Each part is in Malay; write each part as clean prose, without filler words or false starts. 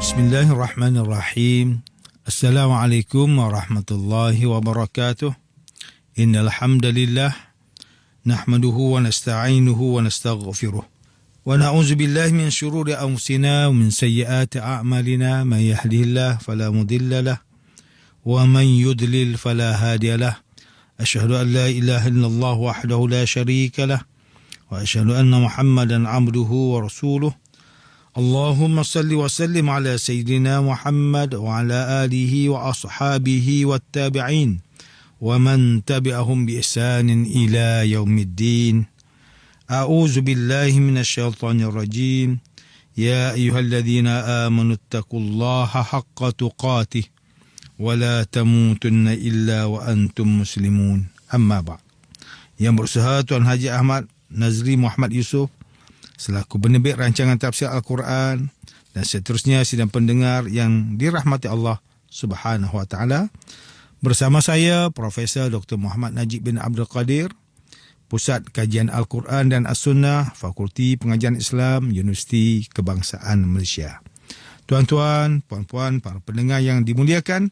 Bismillahirrahmanirrahim. Assalamualaikum warahmatullahi wabarakatuh. Innal hamdalillah nahmaduhu wa nasta'inuhu wa nastaghfiruh. Wa na'udzu billahi min shururi anfusina wa min sayyiati a'malina. Man yahdihillahu fala mudilla lahu wa man yudlil fala hadiya lahu. Asyhadu an la ilaha illallah wahdahu la syarika lahu wa asyhadu anna Muhammadan 'abduhu wa rasuluh. Allahumma salli wa sallim ala Sayyidina Muhammad wa ala alihi wa ashabihi wa tabi'in wa man tabi'ahum bi ihsanin ila yaumiddin. A'udzu billahi minasyaitonir rajim. Ya ayyuhalladzina amanu taqullaha haqqa tuqatih wa la tamutunna illa wa antum muslimun. Amma ba'd. Yang berusaha Tuan Haji Ahmad Nazri Muhammad Yusof selaku penerbit rancangan tafsir Al-Quran dan seterusnya sidang pendengar yang dirahmati Allah Subhanahu Wa Taala, bersama saya Profesor Dr. Muhammad Najib bin Abdul Qadir, Pusat Kajian Al-Quran dan As-Sunnah, Fakulti Pengajian Islam, Universiti Kebangsaan Malaysia. Tuan-tuan, puan-puan, para pendengar yang dimuliakan,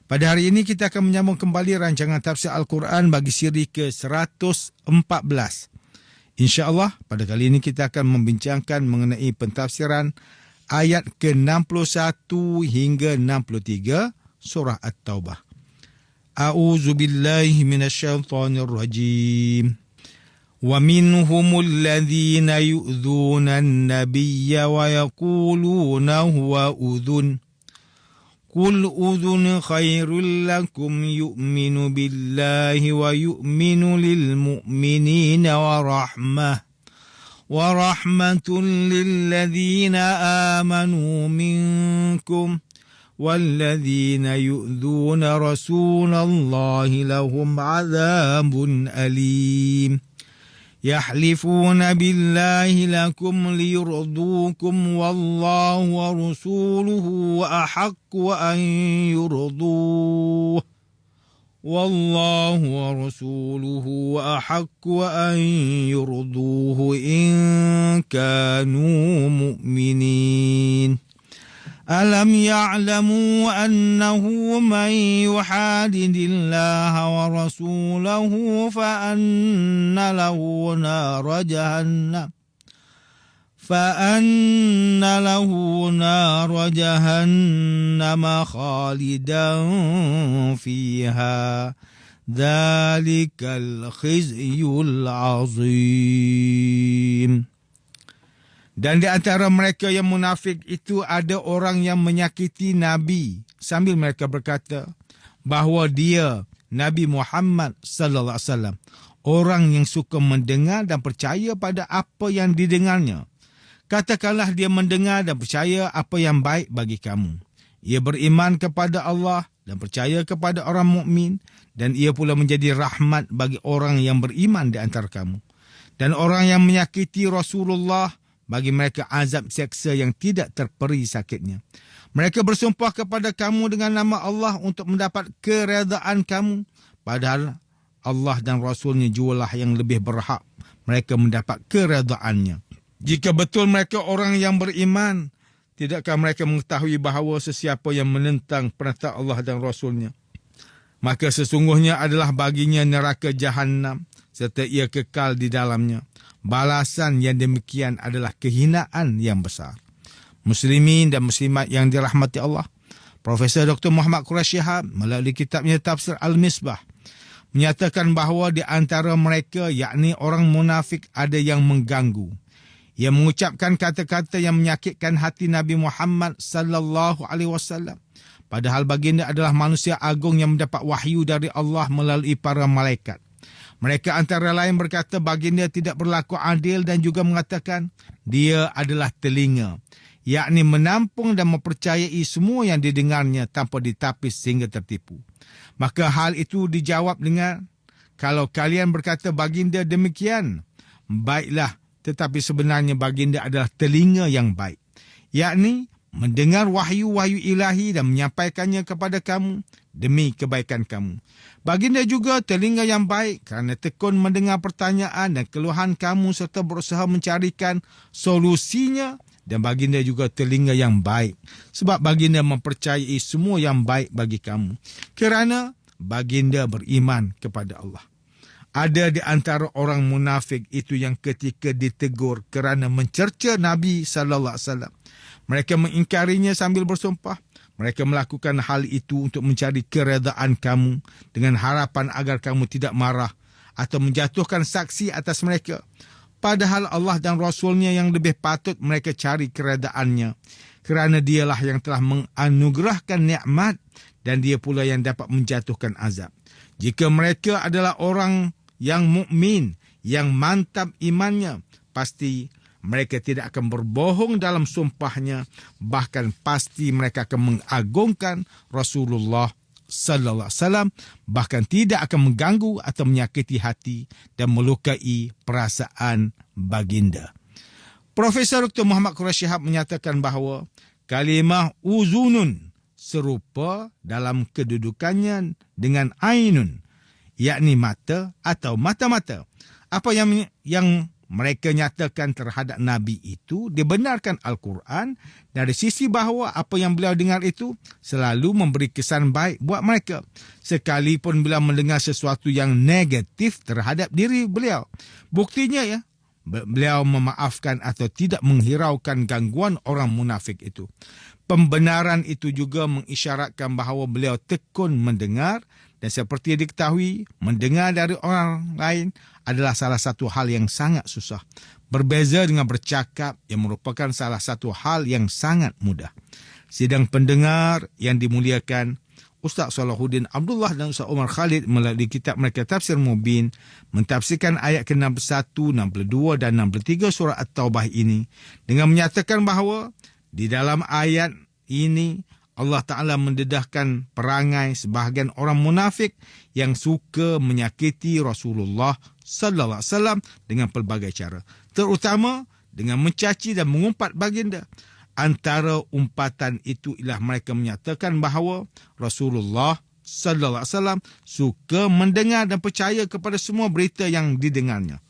pada hari ini kita akan menyambung kembali rancangan tafsir Al-Quran bagi siri ke-114. InsyaAllah pada kali ini kita akan membincangkan mengenai pentafsiran ayat ke-61 hingga 63 surah At-Taubah. A'udzu billahi minasyaitonir rajim. Wa minhumul ladzina yu'dzuna an-nabiyya wa yaquluna huwa udhun. Qul udhun khairul lakum yu'minu billahi wa yu'minu lil mu'minina wa rahmatun lil ladzina amanu minkum walladzina yu'dzuna rasulallahi lahum 'adzabun alim. يحلفون بالله لكم ليرضوكم والله ورسوله أحق أن يرضوه والله ورسوله أحق أن يرضوه إن كانوا مؤمنين. ألم يعلموا أنه من يحادد الله ورسوله فأن له نار جهنم خالدا فيها ذلك الخزي العظيم. Dan di antara mereka yang munafik itu ada orang yang menyakiti Nabi sambil mereka berkata bahawa dia, Nabi Muhammad sallallahu alaihi wasallam, orang yang suka mendengar dan percaya pada apa yang didengarnya. Katakanlah dia mendengar dan percaya apa yang baik bagi kamu. Ia beriman kepada Allah dan percaya kepada orang mukmin, dan ia pula menjadi rahmat bagi orang yang beriman di antara kamu. Dan orang yang menyakiti Rasulullah, bagi mereka azab seksa yang tidak terperi sakitnya. Mereka bersumpah kepada kamu dengan nama Allah untuk mendapat keredaan kamu, padahal Allah dan Rasulnya jualah yang lebih berhak mereka mendapat keredaannya. Jika betul mereka orang yang beriman, tidakkah mereka mengetahui bahawa sesiapa yang menentang perintah Allah dan Rasulnya, maka sesungguhnya adalah baginya neraka Jahannam serta ia kekal di dalamnya. Balasan yang demikian adalah kehinaan yang besar. Muslimin dan muslimat yang dirahmati Allah, Profesor Dr. Muhammad Quraisy Shihab melalui kitabnya Tafsir Al-Misbah menyatakan bahawa di antara mereka, yakni orang munafik, ada yang mengganggu. Ia mengucapkan kata-kata yang menyakitkan hati Nabi Muhammad sallallahu alaihi wasallam. Padahal baginda adalah manusia agung yang mendapat wahyu dari Allah melalui para malaikat. Mereka antara lain berkata baginda tidak berlaku adil dan juga mengatakan dia adalah telinga, yakni menampung dan mempercayai semua yang didengarnya tanpa ditapis sehingga tertipu. Maka hal itu dijawab dengan, kalau kalian berkata baginda demikian, baiklah, tetapi sebenarnya baginda adalah telinga yang baik, yakni mendengar wahyu-wahyu ilahi dan menyampaikannya kepada kamu demi kebaikan kamu. Baginda juga telinga yang baik kerana tekun mendengar pertanyaan dan keluhan kamu serta berusaha mencarikan solusinya dan baginda juga telinga yang baik. Sebab baginda mempercayai semua yang baik bagi kamu. Kerana baginda beriman kepada Allah. Ada di antara orang munafik itu yang ketika ditegur kerana mencerca Nabi SAW, mereka mengingkarinya sambil bersumpah. Mereka melakukan hal itu untuk mencari keredaan kamu dengan harapan agar kamu tidak marah atau menjatuhkan saksi atas mereka. Padahal Allah dan Rasulnya yang lebih patut mereka cari keredaannya. Kerana dialah yang telah menganugerahkan nikmat dan dia pula yang dapat menjatuhkan azab. Jika mereka adalah orang yang mukmin, yang mantap imannya, pasti mereka tidak akan berbohong dalam sumpahnya, bahkan pasti mereka akan mengagungkan Rasulullah sallallahu alaihi wasallam, bahkan tidak akan mengganggu atau menyakiti hati dan melukai perasaan baginda. Profesor Dr. Muhammad Quraish Shihab menyatakan bahawa kalimah uzunun serupa dalam kedudukannya dengan ainun, yakni mata atau mata-mata. Apa yang mereka nyatakan terhadap Nabi itu dibenarkan Al-Quran dari sisi bahawa apa yang beliau dengar itu selalu memberi kesan baik buat mereka. Sekalipun beliau mendengar sesuatu yang negatif terhadap diri beliau. Buktinya beliau memaafkan atau tidak menghiraukan gangguan orang munafik itu. Pembenaran itu juga mengisyaratkan bahawa beliau tekun mendengar, dan seperti diketahui, mendengar dari orang lain adalah salah satu hal yang sangat susah. Berbeza dengan bercakap yang merupakan salah satu hal yang sangat mudah. Sidang pendengar yang dimuliakan, Ustaz Salahuddin Abdullah dan Ustaz Omar Khalid melalui kitab mereka Tafsir Mubin mentafsirkan ayat ke-61, 62 dan 63 surah At-Taubah ini dengan menyatakan bahawa di dalam ayat ini Allah Ta'ala mendedahkan perangai sebahagian orang munafik yang suka menyakiti Rasulullah Sallallahu Alaihi Wasallam dengan pelbagai cara, terutama dengan mencaci dan mengumpat baginda. Antara umpatan itu ialah mereka menyatakan bahawa Rasulullah Sallallahu Alaihi Wasallam suka mendengar dan percaya kepada semua berita yang didengarnya.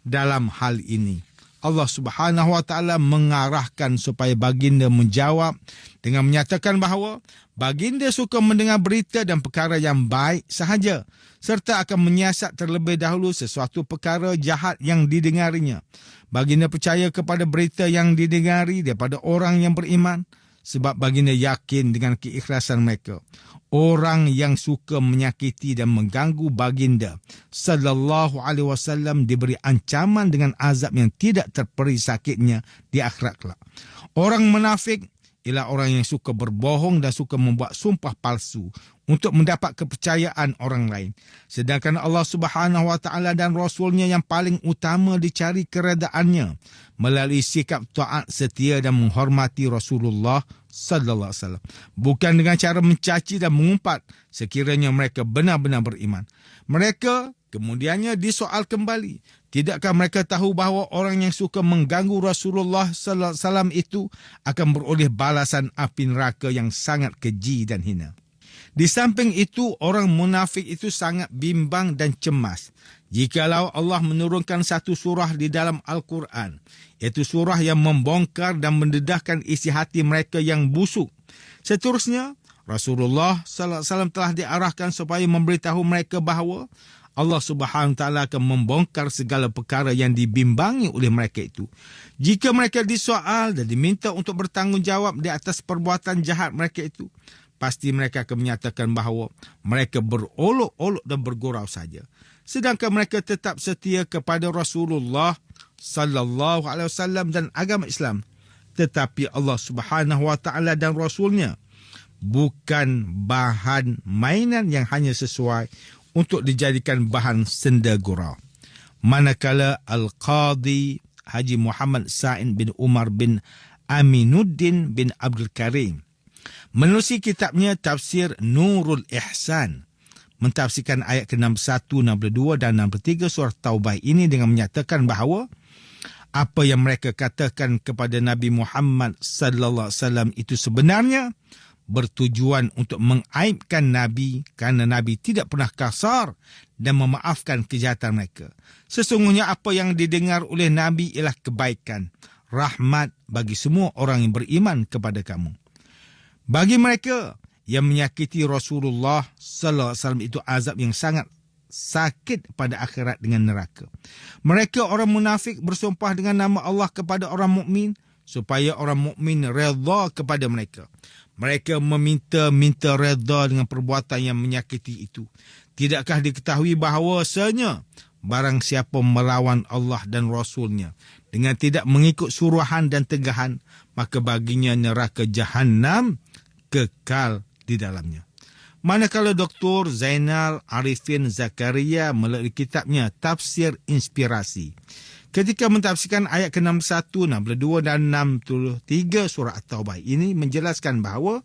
Dalam hal ini, Allah Subhanahu Wa Taala mengarahkan supaya baginda menjawab dengan menyatakan bahawa baginda suka mendengar berita dan perkara yang baik sahaja, serta akan menyiasat terlebih dahulu sesuatu perkara jahat yang didengarinya. Baginda percaya kepada berita yang didengari daripada orang yang beriman, sebab baginda yakin dengan keikhlasan mereka. Orang yang suka menyakiti dan mengganggu baginda sallallahu alaihi wasallam diberi ancaman dengan azab yang tidak terperi sakitnya di akhirat kelak. Orang munafik ialah orang yang suka berbohong dan suka membuat sumpah palsu untuk mendapat kepercayaan orang lain. Sedangkan Allah Subhanahu Wa Taala dan Rasulnya yang paling utama dicari keredaannya melalui sikap taat setia dan menghormati Rasulullah sallallahu alaihi wasallam, bukan dengan cara mencaci dan mengumpat sekiranya mereka benar-benar beriman. Mereka kemudiannya disoal kembali, tidakkah mereka tahu bahawa orang yang suka mengganggu Rasulullah sallallahu alaihi wasallam itu akan beroleh balasan api neraka yang sangat keji dan hina. Di samping itu, orang munafik itu sangat bimbang dan cemas jikalau Allah menurunkan satu surah di dalam Al-Quran, iaitu surah yang membongkar dan mendedahkan isi hati mereka yang busuk. Seterusnya, Rasulullah sallallahu alaihi wasallam telah diarahkan supaya memberitahu mereka bahawa Allah Subhanahu Wa Taala akan membongkar segala perkara yang dibimbangi oleh mereka itu. Jika mereka disoal dan diminta untuk bertanggungjawab di atas perbuatan jahat mereka itu, pasti mereka akan menyatakan bahawa mereka berolok-olok dan bergurau saja. Sedangkan mereka tetap setia kepada Rasulullah sallallahu alaihi wasallam dan agama Islam. Tetapi Allah Subhanahu Wa Taala dan Rasulnya bukan bahan mainan yang hanya sesuai untuk dijadikan bahan senda gurau. Manakala Al-Qadhi Haji Muhammad Sa'id bin Umar bin Aminuddin bin Abdul Karim menerusi kitabnya Tafsir Nurul Ihsan mentafsirkan ayat ke-61, 62 dan 63 surah Taubah ini dengan menyatakan bahawa apa yang mereka katakan kepada Nabi Muhammad sallallahu alaihi wasallam itu sebenarnya bertujuan untuk mengaibkan Nabi kerana Nabi tidak pernah kasar dan memaafkan kejahatan mereka. Sesungguhnya apa yang didengar oleh Nabi ialah kebaikan, rahmat bagi semua orang yang beriman kepada kamu. Bagi mereka yang menyakiti Rasulullah sallallahu alaihi wasallam itu azab yang sangat sakit pada akhirat dengan neraka. Mereka orang munafik bersumpah dengan nama Allah kepada orang mukmin supaya orang mukmin redha kepada mereka. Mereka meminta redha dengan perbuatan yang menyakiti itu. Tidakkah diketahui bahawasanya barang siapa melawan Allah dan Rasulnya dengan tidak mengikut suruhan dan tegahan, maka baginya neraka Jahannam kekal di dalamnya. Manakala Dr. Zainal Arifin Zakaria melalui kitabnya Tafsir Inspirasi, ketika mentafsirkan ayat ke-61, 62 dan 63 surah At-Taubah ini menjelaskan bahawa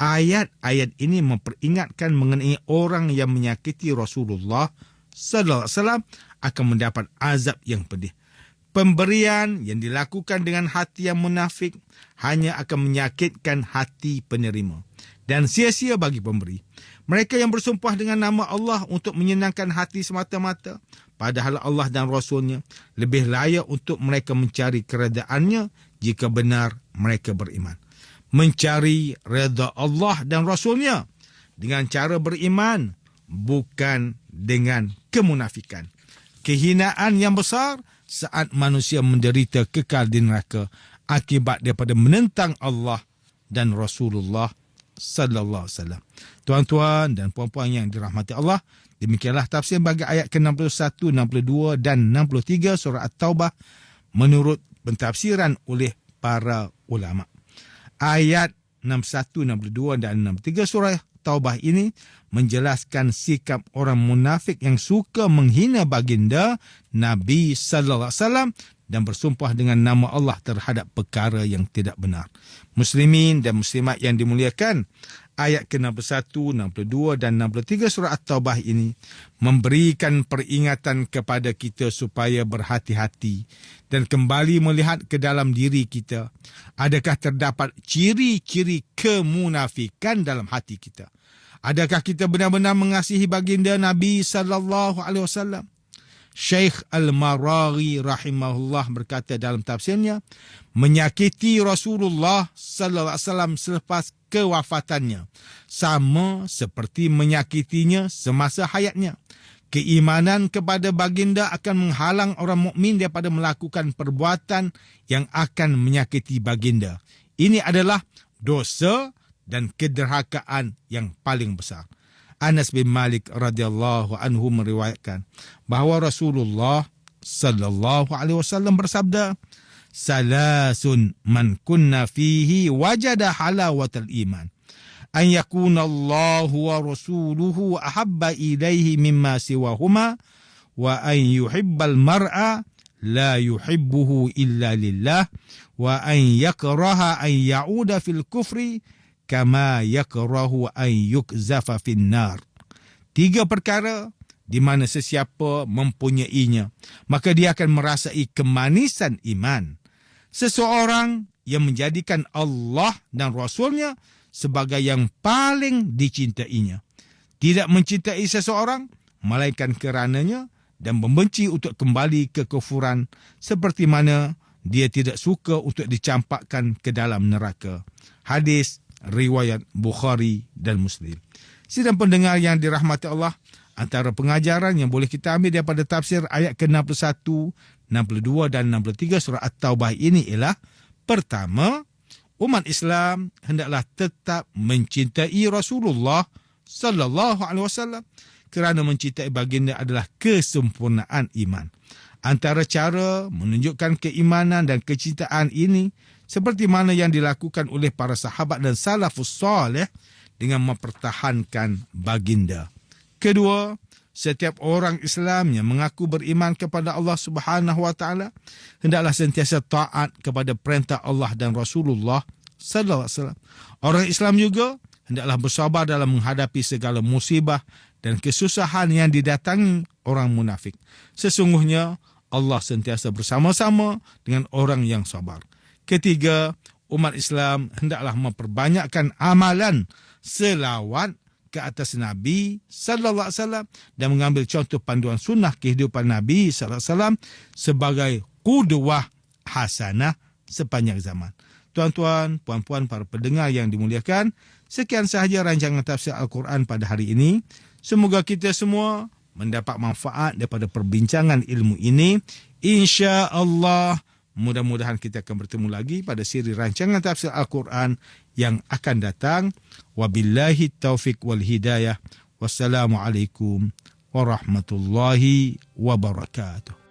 ayat-ayat ini memperingatkan mengenai orang yang menyakiti Rasulullah sallallahu alaihi wasallam akan mendapat azab yang pedih. Pemberian yang dilakukan dengan hati yang munafik hanya akan menyakitkan hati penerima dan sia-sia bagi pemberi. Mereka yang bersumpah dengan nama Allah untuk menyenangkan hati semata-mata, padahal Allah dan Rasulnya lebih layak untuk mereka mencari keredaannya jika benar mereka beriman. Mencari redha Allah dan Rasulnya dengan cara beriman, bukan dengan kemunafikan. Kehinaan yang besar saat manusia menderita kekal di neraka akibat daripada menentang Allah dan Rasulullah sallallahu alaihi wasallam. Tuan-tuan dan puan-puan yang dirahmati Allah, demikianlah tafsir bagi ayat ke-61, 62 dan 63 surah At-Taubah menurut pentafsiran oleh para ulama. Ayat 61, 62 dan 63 surah Taubah ini menjelaskan sikap orang munafik yang suka menghina baginda Nabi sallallahu alaihi wasallam dan bersumpah dengan nama Allah terhadap perkara yang tidak benar. Muslimin dan muslimat yang dimuliakan, ayat ke-61, 62 dan 63 surah At-Taubah ini memberikan peringatan kepada kita supaya berhati-hati dan kembali melihat ke dalam diri kita. Adakah terdapat ciri-ciri kemunafikan dalam hati kita? Adakah kita benar-benar mengasihi baginda Nabi sallallahu alaihi wasallam? Syekh Al-Maraghi rahimahullah berkata dalam tafsirnya, menyakiti Rasulullah sallallahu alaihi wasallam selepas kewafatannya sama seperti menyakitinya semasa hayatnya. Keimanan kepada baginda akan menghalang orang mukmin daripada melakukan perbuatan yang akan menyakiti baginda. Ini adalah dosa dan kederhakaan yang paling besar. Anas bin Malik radhiyallahu anhu meriwayatkan bahawa Rasulullah sallallahu alaihi wasallam bersabda, "Salasun man kunna fihi wajada halawatal iman. An yakuna Allahu wa rasuluhu ahabba ilaihi mimma siwahuma wa an yuhibbal mar'a la yuhibbuhu illa lillah wa an yakraha an ya'uda fil kufri kama yakrahu an yukzafa fin nar." 3 perkara di mana sesiapa mempunyainya, maka dia akan merasai kemanisan iman. Seseorang yang menjadikan Allah dan Rasulnya sebagai yang paling dicintainya. Tidak mencintai seseorang, melainkan kerananya, dan membenci untuk kembali ke kufuran, seperti mana dia tidak suka untuk dicampakkan ke dalam neraka. Hadis riwayat Bukhari dan Muslim. Sidang pendengar yang dirahmati Allah, antara pengajaran yang boleh kita ambil daripada tafsir ayat ke-61, 62 dan 63 surah At-Taubah ini ialah, pertama, umat Islam hendaklah tetap mencintai Rasulullah sallallahu alaihi wasallam kerana mencintai baginda adalah kesempurnaan iman. Antara cara menunjukkan keimanan dan kecintaan ini seperti mana yang dilakukan oleh para sahabat dan salafus salih dengan mempertahankan baginda. Kedua, setiap orang Islam yang mengaku beriman kepada Allah Subhanahu wa taala hendaklah sentiasa taat kepada perintah Allah dan Rasulullah sallallahu alaihi wasallam. Orang Islam juga hendaklah bersabar dalam menghadapi segala musibah dan kesusahan yang didatangi orang munafik. Sesungguhnya Allah sentiasa bersama-sama dengan orang yang sabar. Ketiga, umat Islam hendaklah memperbanyakkan amalan selawat ke atas Nabi sallallahu alaihi wasallam dan mengambil contoh panduan sunnah kehidupan Nabi sallallahu alaihi wasallam sebagai qudwah hasanah sepanjang zaman. Tuan-tuan, puan-puan, para pendengar yang dimuliakan, sekian sahaja rancangan tafsir Al-Quran pada hari ini. Semoga kita semua mendapat manfaat daripada perbincangan ilmu ini. Insya-Allah, mudah-mudahan kita akan bertemu lagi pada siri rancangan tafsir Al-Quran yang akan datang. Wabillahi taufiq wal hidayah. Wassalamualaikum warahmatullahi wabarakatuh.